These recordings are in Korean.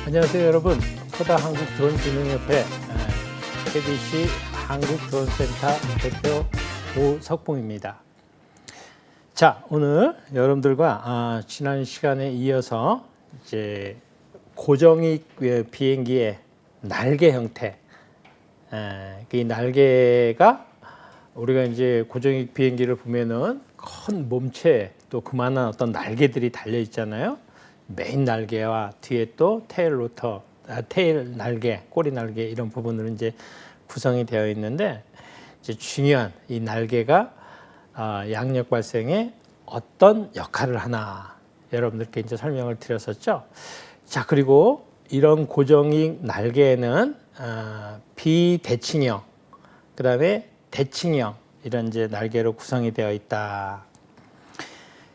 안녕하세요 여러분. 코다 한국드론진흥협회 KBC 한국드론센터 대표 오석봉입니다. 자, 오늘 여러분들과 지난 시간에 이어서 이제 고정익 비행기의 날개 형태, 이 날개가 우리가 이제 고정익 비행기를 보면은 큰 몸체 또 그만한 어떤 날개들이 달려 있잖아요. 메인 날개와 뒤에 또 테일 로터, 테일 날개, 꼬리 날개 이런 부분으로 이제 구성이 되어 있는데 이제 중요한 이 날개가 양력 발생에 어떤 역할을 하나 여러분들께 이제 설명을 드렸었죠. 자, 그리고 이런 고정익 날개에는 비대칭형, 그다음에 대칭형 이런 이제 날개로 구성이 되어 있다.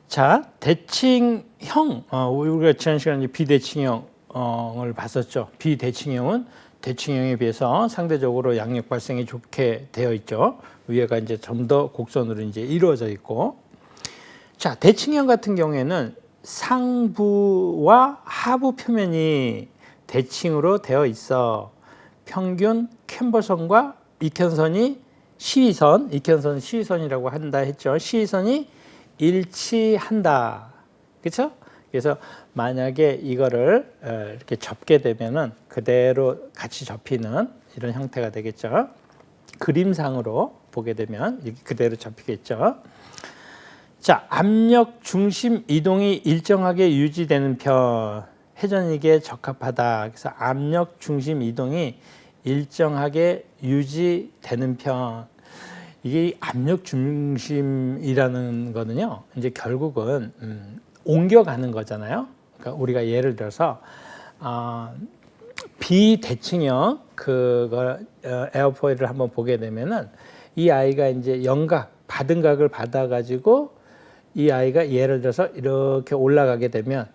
자, 대칭형, 우리가 지난 시간에 비대칭형을 봤었죠. 비대칭형은 대칭형에 비해서 상대적으로 양력 발생이 좋게 되어 있죠. 위에가 이제 좀 더 곡선으로 이제 이루어져 있고. 자, 대칭형 같은 경우에는 상부와 하부 표면이 대칭으로 되어 있어. 평균 캠버선과 익현선이 시위선, 익현선 시위선이라고 한다 했죠. 시위선이 일치한다. 그렇죠? 그래서 만약에 이거를 이렇게 접게 되면은 그대로 같이 접히는 이런 형태가 되겠죠. 그림상으로 보게 되면 이렇게 그대로 접히겠죠. 자, 압력 중심 이동이 일정하게 유지되는 편, 회전익에 적합하다. 그래서 압력 중심 이동이 일정하게 유지되는 편. 이게 압력 중심이라는 거는요, 이제 결국은 옮겨가는 거잖아요. 그러니까 우리가 예를 들어서 비대칭형 그거 에어포일을 한번 보게 되면은 이 아이가 이제 영각 받은 각을 받아가지고 이 아이가 예를 들어서 이렇게 올라가게 되면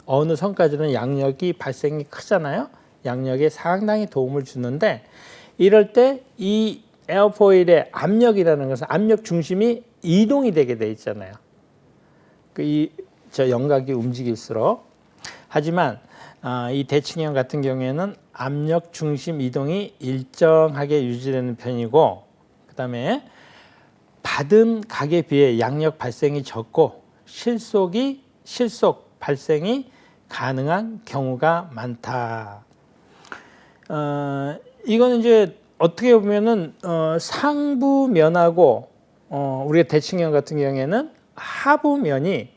어느 선까지는 양력이 발생이 크잖아요. 양력에 상당히 도움을 주는데 이럴 때 이 에어포일의 압력이라는 것은 압력 중심이 이동이 되게 돼 있잖아요. 저 영각이 움직일수록. 하지만 이 대칭형 같은 경우에는 압력 중심 이동이 일정하게 유지되는 편이고, 그다음에 받은 각에 비해 양력 발생이 적고 실속 발생이 가능한 경우가 많다. 이거는 이제 어떻게 보면은 상부면하고 우리가 대칭형 같은 경우에는 하부면이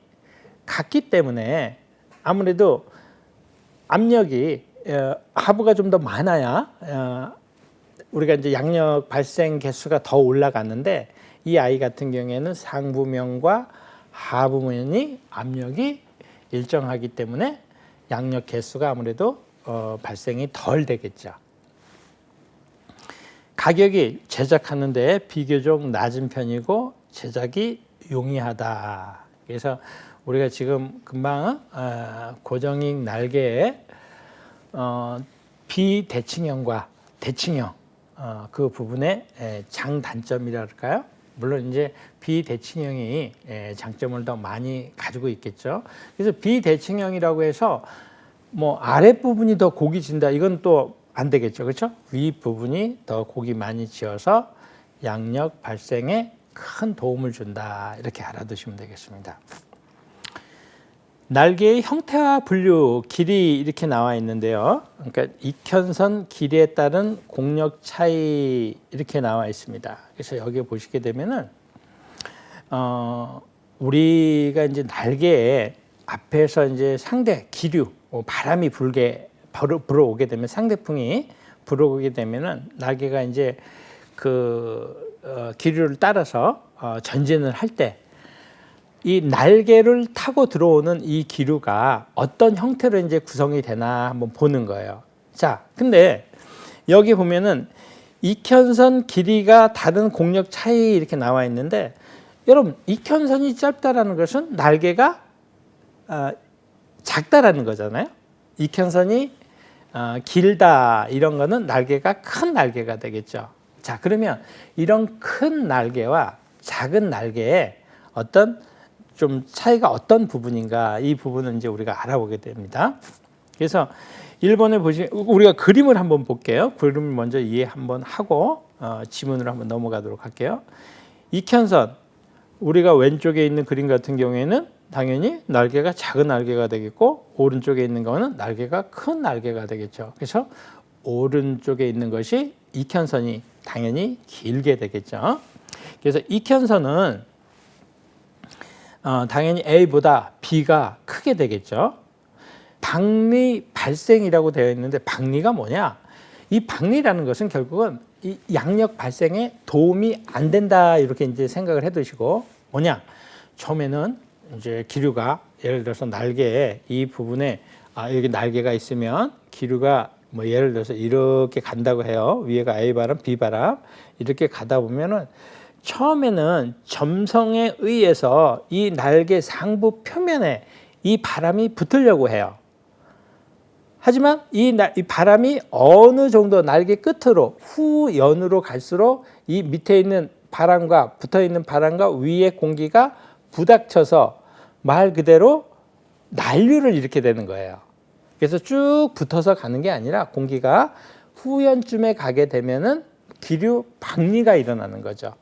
같기 때문에 아무래도 압력이 하부가 좀 더 많아야 우리가 이제 양력 발생 개수가 더 올라갔는데 이 아이 같은 경우에는 상부면과 하부면이 압력이 일정하기 때문에 양력 개수가 아무래도 발생이 덜 되겠죠. 가격이 제작하는 데 비교적 낮은 편이고 제작이 용이하다. 그래서 우리가 지금 금방 고정익 날개의 비대칭형과 대칭형 그 부분의 장단점이랄까요? 물론 이제 비대칭형이 장점을 더 많이 가지고 있겠죠. 그래서 비대칭형이라고 해서 뭐 아랫부분이 더 곡이 진다. 이건 또 안 되겠죠. 그렇죠? 윗부분이 더 곡이 많이 지어서 양력 발생에 큰 도움을 준다. 이렇게 알아두시면 되겠습니다. 날개의 형태와 분류, 길이 이렇게 나와 있는데요. 그러니까 익현선 길이에 따른 공력 차이 이렇게 나와 있습니다. 그래서 여기 보시게 되면은 우리가 이제 날개에 앞에서 이제 상대 기류, 바람이 불어오게 되면 상대풍이 불어오게 되면은 날개가 이제 그 기류를 따라서 전진을 할 때 이 날개를 타고 들어오는 이 기류가 어떤 형태로 이제 구성이 되나 한번 보는 거예요. 자, 근데 여기 보면은 익현선 길이가 다른 공력 차이 이렇게 나와 있는데 여러분 익현선이 짧다라는 것은 날개가 작다라는 거잖아요. 익현선이 길다 이런 거는 날개가 큰 날개가 되겠죠. 자, 그러면 이런 큰 날개와 작은 날개의 어떤 좀 차이가 어떤 부분인가 이 부분은 이제 우리가 알아보게 됩니다. 그래서 일본에 보시 우리가 그림을 한번 볼게요. 그림을 먼저 이해 한번 하고 지문으로 한번 넘어가도록 할게요. 익현선 우리가 왼쪽에 있는 그림 같은 경우에는 당연히 날개가 작은 날개가 되겠고 오른쪽에 있는 거는 날개가 큰 날개가 되겠죠. 그래서 오른쪽에 있는 것이 익현선이 당연히 길게 되겠죠. 그래서 익현선은 당연히 A보다 B가 크게 되겠죠. 박리 발생이라고 되어 있는데 박리가 뭐냐? 이 박리라는 것은 결국은 이 양력 발생에 도움이 안 된다 이렇게 이제 생각을 해두시고 뭐냐? 처음에는 이제 기류가 예를 들어서 날개에 이 부분에 여기 날개가 있으면 기류가 뭐 예를 들어서 이렇게 간다고 해요. 위에가 A 바람, B 바람 이렇게 가다 보면은 처음에는 점성에 의해서 이 날개 상부 표면에 이 바람이 붙으려고 해요. 하지만 이 바람이 어느 정도 날개 끝으로 후연으로 갈수록 이 밑에 있는 바람과 붙어있는 바람과 위에 공기가 부닥쳐서 말 그대로 난류를 일으키게 되는 거예요. 그래서 쭉 붙어서 가는 게 아니라 공기가 후연쯤에 가게 되면은 기류 박리가 일어나는 거죠.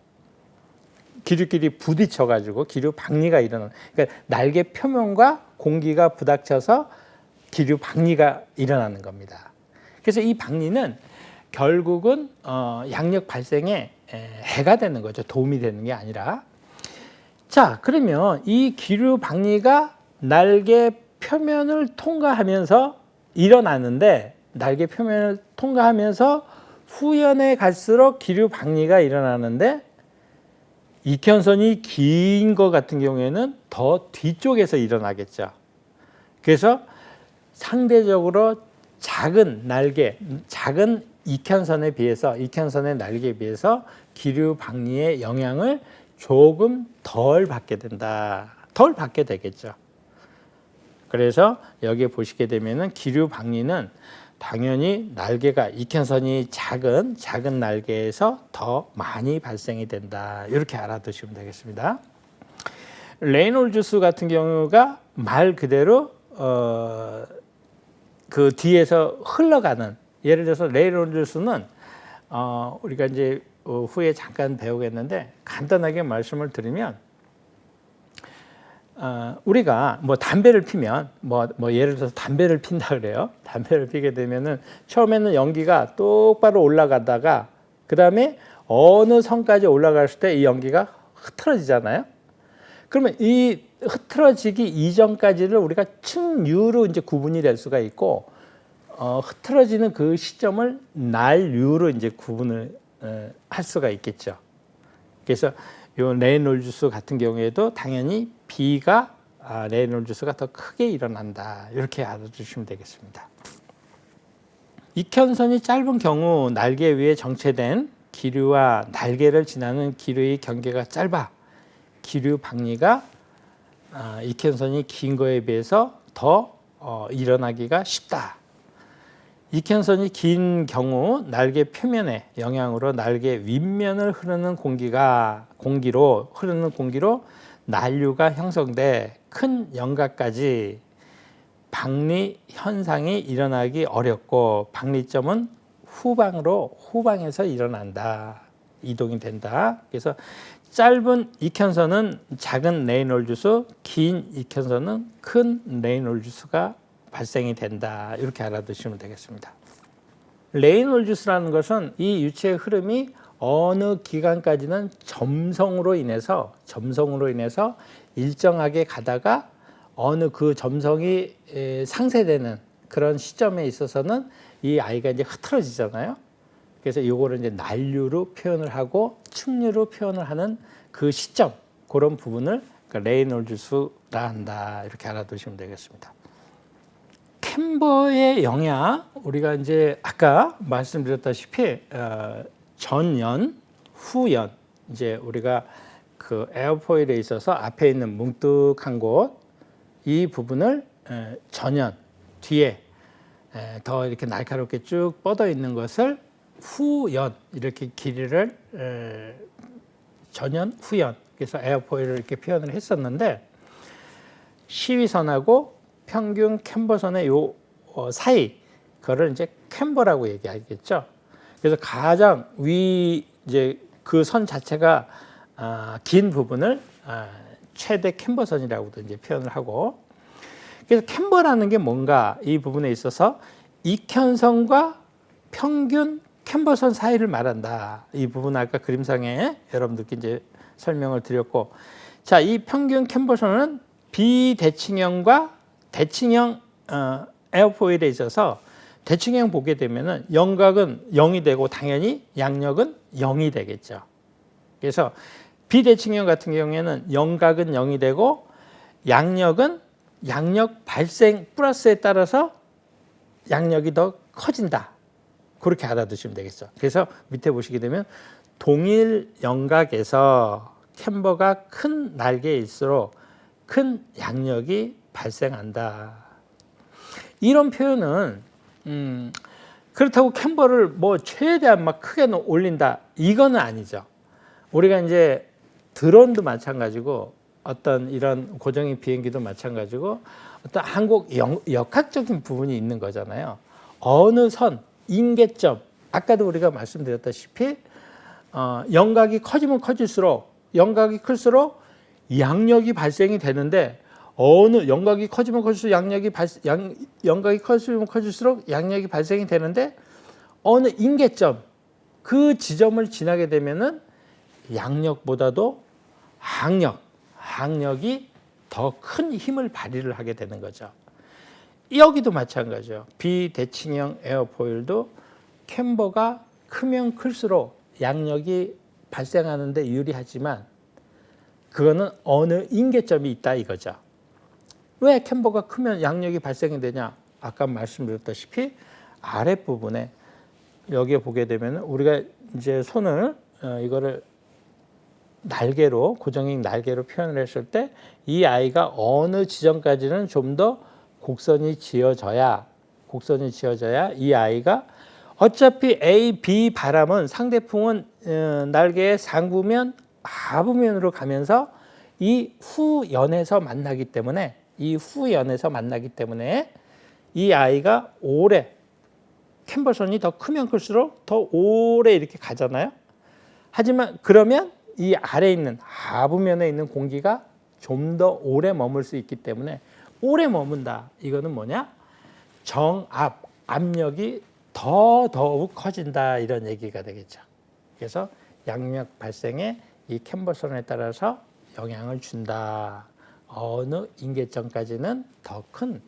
기류끼리 부딪혀가지고 기류 박리가 일어나는. 그러니까 날개 표면과 공기가 부닥쳐서 기류 박리가 일어나는 겁니다. 그래서 이 박리는 결국은 양력 발생에 해가 되는 거죠. 도움이 되는 게 아니라. 자, 그러면 이 기류 박리가 날개 표면을 통과하면서 일어나는데 날개 표면을 통과하면서 후연에 갈수록 기류 박리가 일어나는데 익현선이 긴 것 같은 경우에는 더 뒤쪽에서 일어나겠죠. 그래서 상대적으로 작은 날개, 작은 익현선에 비해서 익현선의 날개에 비해서 기류 박리의 영향을 조금 덜 받게 된다. 덜 받게 되겠죠. 그래서 여기에 보시게 되면은 기류 박리는 당연히 날개가 익현선이 작은 날개에서 더 많이 발생이 된다. 이렇게 알아두시면 되겠습니다. 레이놀즈 수 같은 경우가 말 그대로 그 뒤에서 흘러가는 예를 들어서 레이놀즈 수는 우리가 이제 후에 잠깐 배우겠는데 간단하게 말씀을 드리면 우리가 뭐 담배를 피면 뭐 예를 들어서 담배를 핀다 그래요. 담배를 피게 되면은 처음에는 연기가 똑바로 올라가다가 그 다음에 어느 선까지 올라갔을 때 이 연기가 흐트러지잖아요. 그러면 이 흐트러지기 이전까지를 우리가 층류로 이제 구분이 될 수가 있고 흐트러지는 그 시점을 날류로 이제 구분을 할 수가 있겠죠. 그래서 요 레이놀즈 수 같은 경우에도 당연히 B가 레이놀즈 수가 더 크게 일어난다. 이렇게 알아두시면 되겠습니다. 익현선이 짧은 경우 날개 위에 정체된 기류와 날개를 지나는 기류의 경계가 짧아 기류 박리가 익현선이 긴 거에 비해서 더 일어나기가 쉽다. 익현선이 긴 경우 날개 표면의 영향으로 날개 윗면을 흐르는 공기로 난류가 형성돼 큰 영가까지 박리 현상이 일어나기 어렵고 박리점은 후방에서 일어난다. 이동이 된다. 그래서 짧은 익현선은 작은 레이놀즈 수, 긴 익현선은 큰 레이놀즈 수가 발생이 된다. 이렇게 알아두시면 되겠습니다. 레이놀즈 수라는 것은 이 유체의 흐름이 어느 기간까지는 점성으로 인해서 일정하게 가다가 어느 그 점성이 상쇄되는 그런 시점에 있어서는 이 아이가 이제 흐트러지잖아요. 그래서 이거를 이제 난류로 표현을 하고 측류로 표현을 하는 그 시점, 그런 부분을 레이놀즈 수라 한다. 이렇게 알아두시면 되겠습니다. 캠버의 영향, 우리가 이제 아까 말씀드렸다시피 전연, 후연, 이제 우리가 그 에어포일에 있어서 앞에 있는 뭉툭한 곳, 이 부분을 전연 뒤에 더 이렇게 날카롭게 쭉 뻗어 있는 것을 후연, 이렇게 길이를 전연, 후연, 그래서 에어포일을 이렇게 표현을 했었는데 시위선하고 평균 캠버선의 요 사이, 그거를 이제 캠버라고 얘기하겠죠. 그래서 가장 위 이제 그 선 자체가 긴 부분을 최대 캠버선이라고도 이제 표현을 하고, 그래서 캠버라는 게 뭔가 이 부분에 있어서 익현선과 평균 캠버선 사이를 말한다. 이 부분 아까 그림상에 여러분들께 이제 설명을 드렸고, 자, 이 평균 캠버선은 비대칭형과 대칭형 에어포일에 있어서 대칭형 보게 되면은 영각은 0이 되고 당연히 양력은 0이 되겠죠. 그래서 비대칭형 같은 경우에는 영각은 0이 되고 양력은 양력 발생 플러스에 따라서 양력이 더 커진다. 그렇게 알아두시면 되겠죠. 그래서 밑에 보시게 되면 동일 영각에서 캠버가 큰 날개일수록 큰 양력이 발생한다. 이런 표현은 그렇다고 캠버를 뭐 최대한 막 크게 올린다, 이거는 아니죠. 우리가 이제 드론도 마찬가지고 어떤 이런 고정형 비행기도 마찬가지고 어떤 한국 역학적인 부분이 있는 거잖아요. 어느 선, 인계점, 아까도 우리가 말씀드렸다시피 영각이 커지면 커질수록, 영각이 클수록 양력이 발생이 되는데, 어느 영각이 커지면 커질수록 영각이 커지면 커질수록 양력이 발생이 되는데, 어느 인계점, 그 지점을 지나게 되면은 양력보다도 항력이 더 큰 힘을 발휘를 하게 되는 거죠. 여기도 마찬가지죠. 비대칭형 에어포일도 캠버가 크면 클수록 양력이 발생하는 데 유리하지만 그거는 어느 인계점이 있다 이거죠. 왜 캠버가 크면 양력이 발생이 되냐? 아까 말씀드렸다시피 아랫부분에 여기에 보게 되면 우리가 이제 손을 이거를 날개로, 고정형 날개로 표현을 했을 때 이 아이가 어느 지점까지는 좀 더 곡선이 지어져야 이 아이가, 어차피 A, B 바람은 상대풍은 날개의 상부면, 하부면으로 가면서 이 후연에서 만나기 때문에 이 아이가 오래, 캠버선이 더 크면 클수록 더 오래 이렇게 가잖아요. 하지만 그러면 이 아래에 있는 하부면에 있는 공기가 좀 더 오래 머물 수 있기 때문에 오래 머문다. 이거는 뭐냐? 정압, 압력이 더욱 커진다, 이런 얘기가 되겠죠. 그래서 양력 발생에 이 캠버선에 따라서 영향을 준다. 어느 인계점까지는 더 큰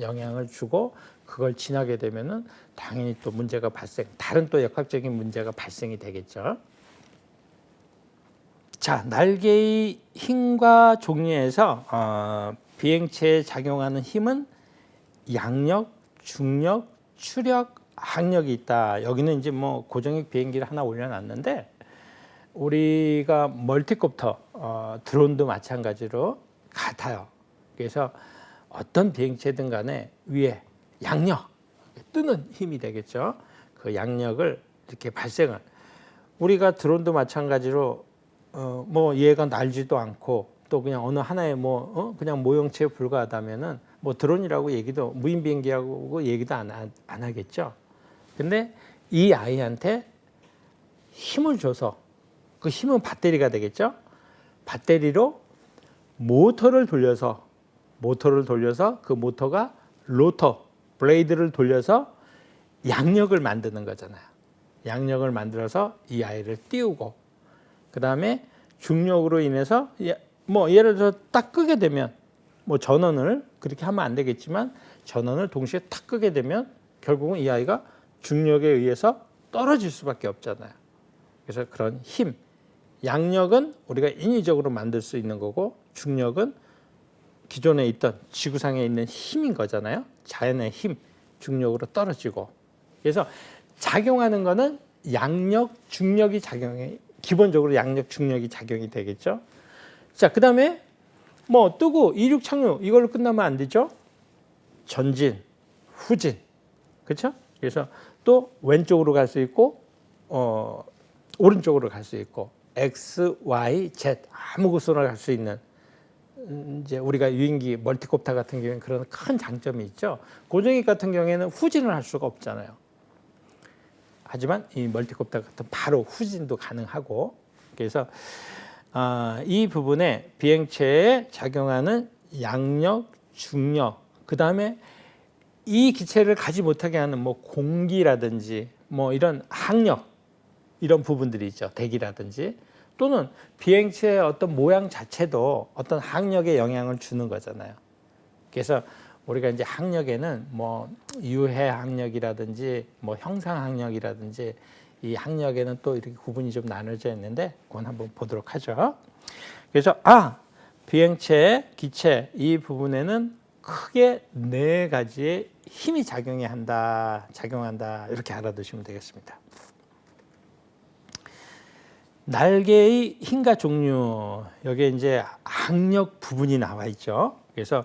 영향을 주고 그걸 지나게 되면은 당연히 또 문제가 다른 또 역학적인 문제가 발생이 되겠죠. 자, 날개의 힘과 종류에서 비행체에 작용하는 힘은 양력, 중력, 추력, 항력이 있다. 여기는 이제 뭐 고정형 비행기를 하나 올려놨는데, 우리가 멀티콥터, 드론도 마찬가지로 같아요. 그래서 어떤 비행체든 간에 위에 양력, 뜨는 힘이 되겠죠. 그 양력을 이렇게 발생을, 우리가 드론도 마찬가지로 뭐 얘가 날지도 않고 또 그냥 어느 하나의 그냥 모형체에 불과하다면은 뭐 드론이라고 얘기도, 무인 비행기라고 얘기도 안 하겠죠. 근데 이 아이한테 힘을 줘서, 그 힘은 배터리가 되겠죠. 배터리로 모터를 돌려서 그 모터가 로터, 블레이드를 돌려서 양력을 만드는 거잖아요. 양력을 만들어서 이 아이를 띄우고, 그 다음에 중력으로 인해서 뭐 예를 들어서 딱 끄게 되면, 뭐 전원을 그렇게 하면 안 되겠지만 전원을 동시에 탁 끄게 되면 결국은 이 아이가 중력에 의해서 떨어질 수밖에 없잖아요. 그래서 그런 힘, 양력은 우리가 인위적으로 만들 수 있는 거고, 중력은 기존에 있던 지구상에 있는 힘인 거잖아요. 자연의 힘, 중력으로 떨어지고. 그래서 작용하는 거는 양력, 중력이 작용해, 기본적으로 양력, 중력이 작용이 되겠죠. 자, 그 다음에 뭐 뜨고 이륙 착륙 이걸로 끝나면 안 되죠. 전진, 후진, 그렇죠? 그래서 또 왼쪽으로 갈 수 있고, 오른쪽으로 갈 수 있고, X, Y, Z 아무 곳으나 갈 수 있는 이제 우리가 유인기 멀티콥터 같은 경우에는 그런 큰 장점이 있죠. 고정익 같은 경우에는 후진을 할 수가 없잖아요. 하지만 이 멀티콥터 같은 바로 후진도 가능하고, 그래서 이 부분에 비행체에 작용하는 양력, 중력, 그 다음에 이 기체를 가지 못하게 하는 뭐 공기라든지 뭐 이런 항력, 이런 부분들이 있죠. 대기라든지, 또는 비행체의 어떤 모양 자체도 어떤 항력에 영향을 주는 거잖아요. 그래서 우리가 이제 항력에는 뭐 유해 항력이라든지 뭐 형상 항력이라든지, 이 항력에는 또 이렇게 구분이 좀 나눠져 있는데 그건 한번 보도록 하죠. 그래서 비행체, 기체 이 부분에는 크게 4가지의 힘이 작용한다 이렇게 알아두시면 되겠습니다. 날개의 힘과 종류, 여기에 이제 항력 부분이 나와 있죠. 그래서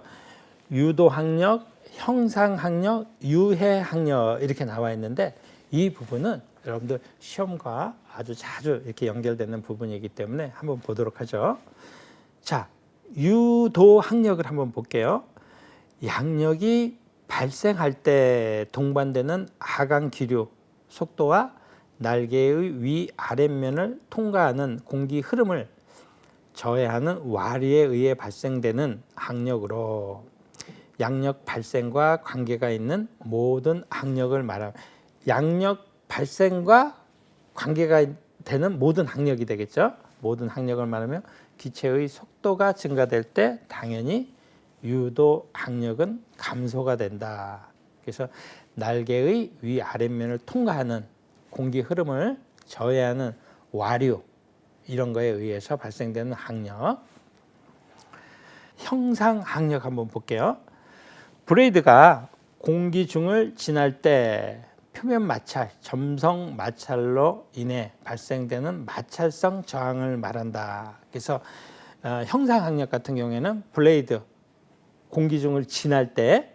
유도 항력, 형상 항력, 유해 항력 이렇게 나와 있는데, 이 부분은 여러분들 시험과 아주 자주 이렇게 연결되는 부분이기 때문에 한번 보도록 하죠. 자, 유도 항력을 한번 볼게요. 양력이 발생할 때 동반되는 하강 기류 속도와 날개의 위 아랫면을 통과하는 공기 흐름을 저해하는 와류에 의해 발생되는 항력으로 양력 발생과 관계가 있는 모든 항력을 말합니다. 양력 발생과 관계가 되는 모든 항력이 되겠죠. 모든 항력을 말하면 기체의 속도가 증가될 때 당연히 유도 항력은 감소가 된다. 그래서 날개의 위 아랫면을 통과하는 공기 흐름을 저해하는 와류, 이런 거에 의해서 발생되는 항력. 형상 항력 한번 볼게요. 브레이드가 공기 중을 지날 때 표면 마찰, 점성 마찰로 인해 발생되는 마찰성 저항을 말한다. 그래서 형상 항력 같은 경우에는 블레이드 공기 중을 지날 때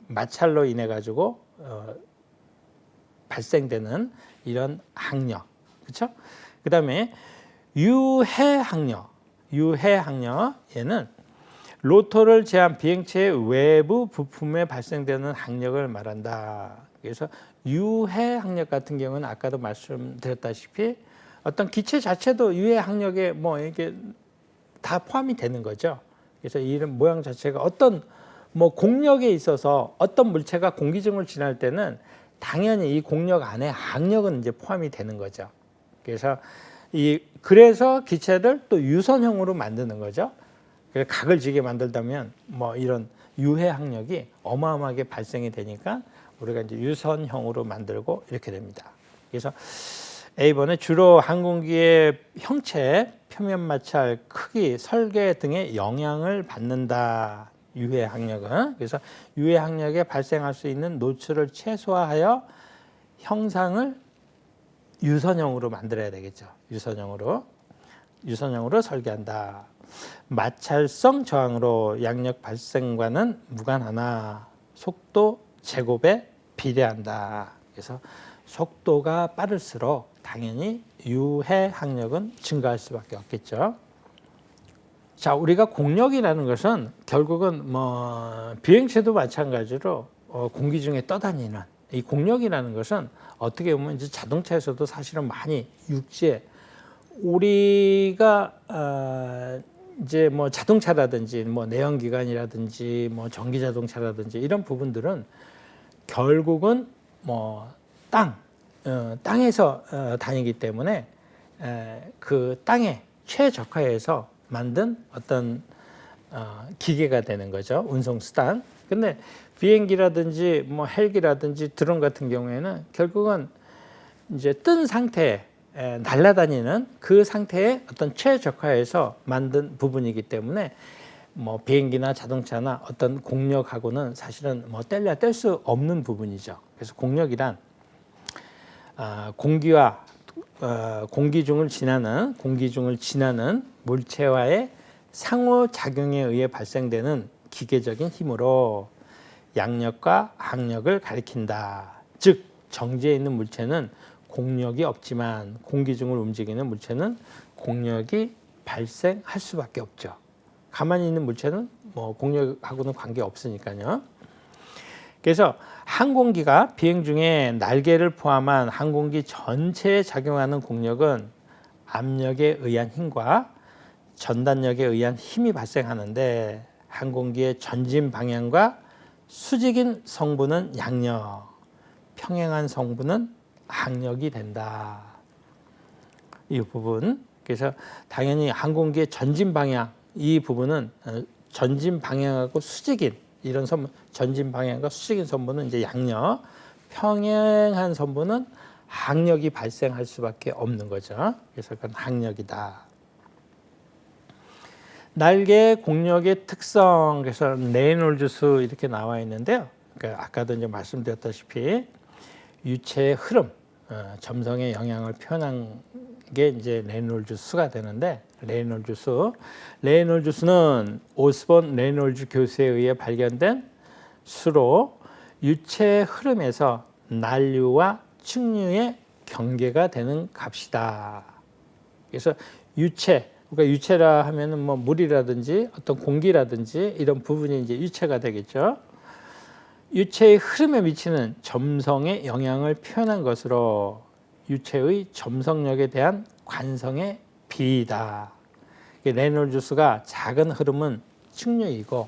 마찰로 인해 가지고 발생되는 이런 항력, 그렇죠? 그 다음에 유해 항력, 얘는 로터를 제한 비행체의 외부 부품에 발생되는 항력을 말한다. 그래서 유해 항력 같은 경우는 아까도 말씀드렸다시피 어떤 기체 자체도 유해 항력에 뭐 이게 다 포함이 되는 거죠. 그래서 이런 모양 자체가 어떤 뭐 공력에 있어서 어떤 물체가 공기 중을 지날 때는 당연히 이 공력 안에 항력은 이제 포함이 되는 거죠. 그래서 기체를 또 유선형으로 만드는 거죠. 그래서 각을 지게 만들다면 뭐 이런 유해 항력이 어마어마하게 발생이 되니까 우리가 이제 유선형으로 만들고 이렇게 됩니다. 그래서 A번에 주로 항공기의 형체, 표면 마찰, 크기, 설계 등의 영향을 받는다. 유해 항력은. 그래서 유해 항력에 발생할 수 있는 노출을 최소화하여 형상을 유선형으로 만들어야 되겠죠. 유선형으로 설계한다. 마찰성 저항으로 양력 발생과는 무관하나 속도 제곱에 비례한다. 그래서 속도가 빠를수록 당연히 유해 항력은 증가할 수밖에 없겠죠. 자, 우리가 공력이라는 것은 결국은 뭐 비행체도 마찬가지로 공기 중에 떠다니는 이 공력이라는 것은 어떻게 보면 이제 자동차에서도 사실은 많이 육지에 우리가 이제 뭐 자동차라든지 뭐 내연기관이라든지 뭐 전기 자동차라든지 이런 부분들은 결국은 뭐 땅에서 다니기 때문에 그 땅에 최적화해서 만든 어떤 기계가 되는 거죠. 운송수단. 근데 비행기라든지 뭐 헬기라든지 드론 같은 경우에는 결국은 이제 뜬 상태에 날아다니는 그 상태에 어떤 최적화해서 만든 부분이기 때문에 뭐 비행기나 자동차나 어떤 공력하고는 사실은 뭐 뗄 수 없는 부분이죠. 그래서 공력이란 공기와 공기 중을 지나는 물체와의 상호작용에 의해 발생되는 기계적인 힘으로 양력과 항력을 가리킨다. 즉 정지해 있는 물체는 공력이 없지만 공기 중을 움직이는 물체는 공력이 발생할 수밖에 없죠. 가만히 있는 물체는 뭐 공력하고는 관계 없으니까요. 그래서 항공기가 비행 중에 날개를 포함한 항공기 전체에 작용하는 공력은 압력에 의한 힘과 전단력에 의한 힘이 발생하는데 항공기의 전진 방향과 수직인 성분은 양력, 평행한 성분은 항력이 된다. 이 부분. 그래서 당연히 항공기의 전진 방향 이 부분은 전진 방향하고 수직인 이런 선분, 전진 방향과 수직인 선분은 이제 양력, 평행한 선분은 항력이 발생할 수밖에 없는 거죠. 그래서 그건 항력이다. 날개 공력의 특성, 그래서 레이놀즈 수 이렇게 나와 있는데요. 그러니까 아까도 이제 말씀드렸다시피 유체의 흐름, 점성의 영향을 표현한 게 이제 레이놀즈 수가 되는데 레이놀즈 수는 오스본 레이놀즈 교수에 의해 발견된 수로 유체의 흐름에서 난류와 측류의 경계가 되는 값이다. 그래서 유체, 그러니까 유체라 하면은 뭐 물이라든지 어떤 공기라든지 이런 부분이 이제 유체가 되겠죠. 유체의 흐름에 미치는 점성의 영향을 표현한 것으로 유체의 점성력에 대한 관성의 비이다. 레이놀즈 수가 작은 흐름은 측류이고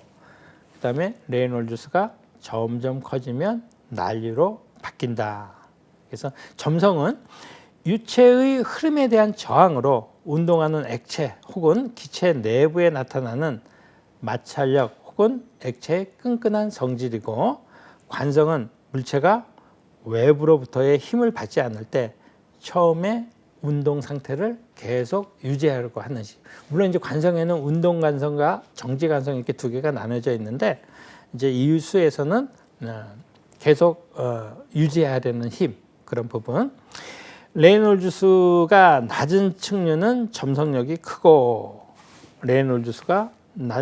그다음에 레이놀즈 수가 점점 커지면 난류로 바뀐다. 그래서 점성은 유체의 흐름에 대한 저항으로 운동하는 액체 혹은 기체 내부에 나타나는 마찰력 혹은 액체의 끈끈한 성질이고 관성은 물체가 외부로부터의 힘을 받지 않을 때 처음에 운동 상태를 계속 유지하려고 하는지. 물론 이제 관성에는 운동 관성과 정지 관성 이렇게 두 개가 나눠져 있는데 이제 이 수에서는 계속 유지해야 되는 힘 그런 부분. 레이놀즈 수가 낮은 측류는 점성력이 크고 레이놀즈 수가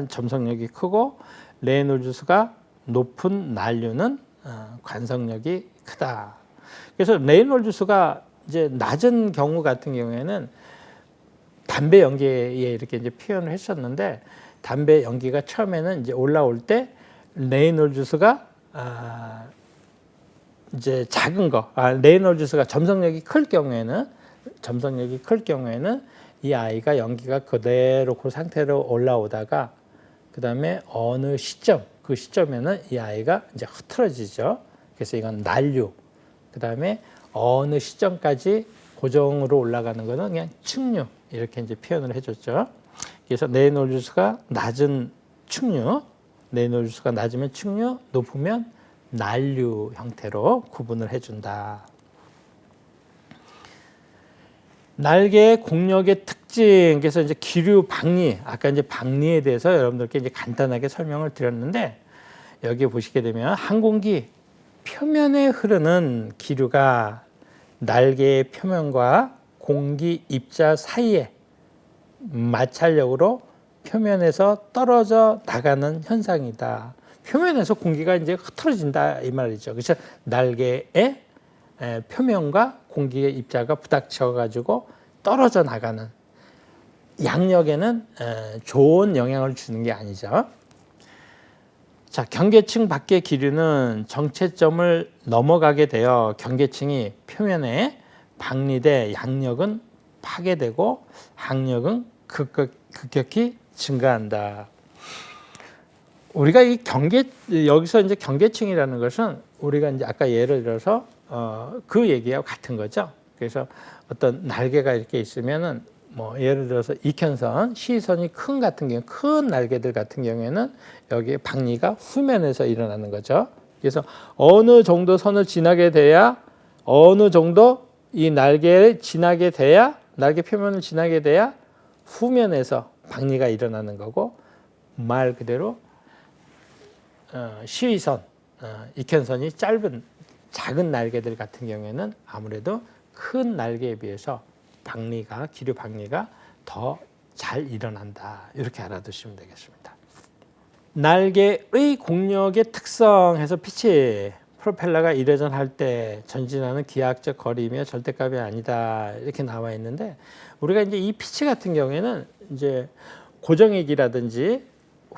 점성력이 크고 레이놀즈 수가 높은 난류는 관성력이 크다. 그래서 레이놀즈 수가 이제 낮은 경우 같은 경우에는 담배 연기에 이렇게 이제 표현을 했었는데 담배 연기가 처음에는 이제 올라올 때 레이놀즈 수가 이제 작은 거, 레이놀즈 수가 점성력이 클 경우에는 이 아이가 연기가 그대로 그 상태로 올라오다가 그 다음에 어느 시점, 그 시점에는 이 아이가 이제 흐트러지죠. 그래서 이건 난류. 그 다음에 어느 시점까지 고정으로 올라가는 거는 그냥 측류 이렇게 이제 표현을 해줬죠. 그래서 레이놀즈 수가 낮은 측류, 레이놀즈 수가 낮으면 측류, 높으면 난류 형태로 구분을 해준다. 날개의 공력의 특징, 그래서 이제 기류 박리, 아까 이제 박리에 대해서 여러분들께 이제 간단하게 설명을 드렸는데 여기 보시게 되면 항공기 표면에 흐르는 기류가 날개의 표면과 공기 입자 사이에 마찰력으로 표면에서 떨어져 나가는 현상이다. 표면에서 공기가 이제 흐트러진다 이 말이죠. 그래서 날개의 표면과 공기의 입자가 부닥쳐 가지고 떨어져 나가는 양력에는 좋은 영향을 주는 게 아니죠. 자, 경계층 밖의 기류는 정체점을 넘어가게 되어 경계층이 표면에 박리돼 양력은 파괴되고 항력은 급격히 증가한다. 우리가 이 여기서 이제 경계층이라는 것은 우리가 이제 아까 예를 들어서 그 얘기와 같은 거죠. 그래서 어떤 날개가 이렇게 있으면은 뭐 예를 들어서 익현선, 시선이 큰 같은 경우, 큰 날개들 같은 경우에는 여기 박리가 후면에서 일어나는 거죠. 그래서 어느 정도 선을 지나게 돼야 어느 정도 이 날개를 지나게 돼야 날개 표면을 지나게 돼야 후면에서 박리가 일어나는 거고 말 그대로 시위선, 익현선이 짧은 작은 날개들 같은 경우에는 아무래도 큰 날개에 비해서 기류 박리가 더 잘 일어난다. 이렇게 알아두시면 되겠습니다. 날개의 공력의 특성에서 피치, 프로펠러가 이례전할 때 전진하는 기하학적 거리이며 절대값이 아니다. 이렇게 나와 있는데 우리가 이제 이 피치 같은 경우에는 이제 고정익이라든지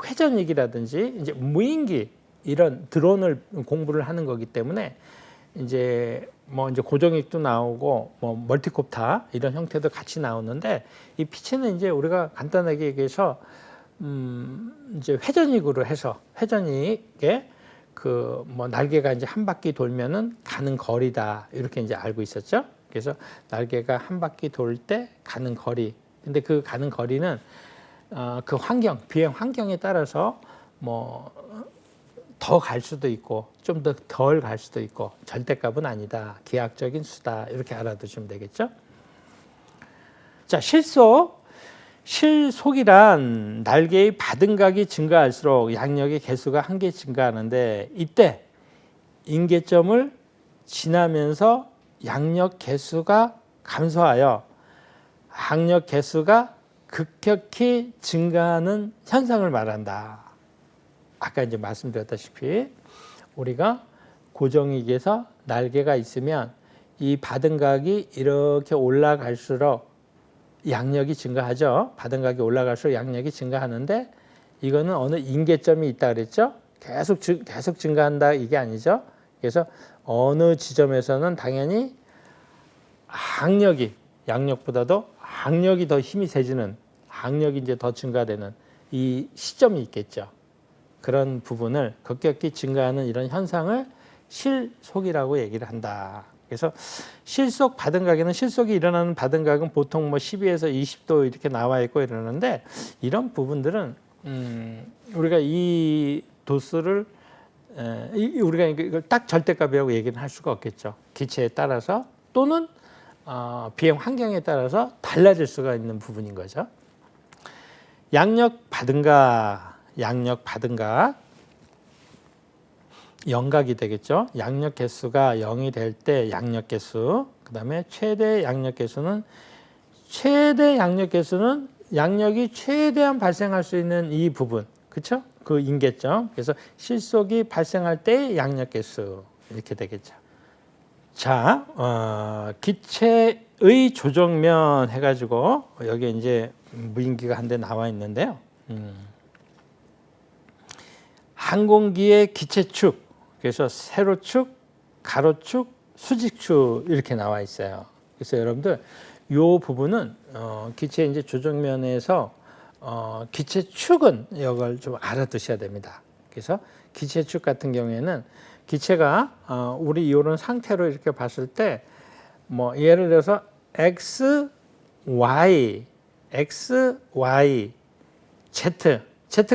회전익이라든지 이제 무인기 이런 드론을 공부를 하는 거기 때문에 이제 뭐 이제 고정익도 나오고 뭐 멀티콥터 이런 형태도 같이 나오는데 이 피치는 이제 우리가 간단하게 얘기해서 이제 회전익으로 해서 회전익에 그 뭐 날개가 이제 한 바퀴 돌면은 가는 거리다 이렇게 이제 알고 있었죠. 그래서 날개가 한 바퀴 돌 때 가는 거리. 근데 그 가는 거리는 그 환경, 비행 환경에 따라서 뭐 더 갈 수도 있고 좀 더 덜 갈 수도 있고 절대값은 아니다. 기하학적인 수다. 이렇게 알아두시면 되겠죠. 자, 실속이란 날개의 받음각이 증가할수록 양력의 개수가 한 개 증가하는데 이때 인계점을 지나면서 양력 개수가 감소하여 항력 개수가 급격히 증가하는 현상을 말한다. 아까 이제 말씀드렸다시피 우리가 고정익에서 날개가 있으면 이 받음각이 이렇게 올라갈수록 양력이 증가하죠. 받음각이 올라갈수록 양력이 증가하는데 이거는 어느 인계점이 있다 그랬죠. 계속 증가한다 이게 아니죠. 그래서 어느 지점에서는 당연히 항력이 양력보다도 항력이 더 힘이 세지는 항력이 이제 더 증가되는 이 시점이 있겠죠. 그런 부분을 급격히 증가하는 이런 현상을 실속이라고 얘기를 한다. 그래서 실속 받음각에는 실속이 일어나는 받음각은 보통 뭐 12에서 20도 이렇게 나와 있고 이러는데 이런 부분들은 우리가 이 도수를 우리가 이걸 딱 절대값이라고 얘기는 할 수가 없겠죠. 기체에 따라서 또는 비행 환경에 따라서 달라질 수가 있는 부분인 거죠. 양력 받음각 영각이 되겠죠. 양력 개수가 0이 될 때 양력 개수, 그 다음에 최대 양력 개수는 양력이 최대한 발생할 수 있는 이 부분, 그렇죠? 그 인계점. 그래서 실속이 발생할 때 양력 개수 이렇게 되겠죠. 자, 기체의 조정면 해가지고 여기 이제 무인기가 한 대 나와 있는데요. 항공기의 기체축, 그래서 세로축, 가로축, 수직축 이렇게 나와 있어요. 그래서 여러분들 이 부분은 기체 이제 조정면에서 기체축은 이걸 좀 알아두셔야 됩니다. 그래서 기체축 같은 경우에는 기체가 우리 이런 상태로 이렇게 봤을 때 뭐 예를 들어서 X, Y, Z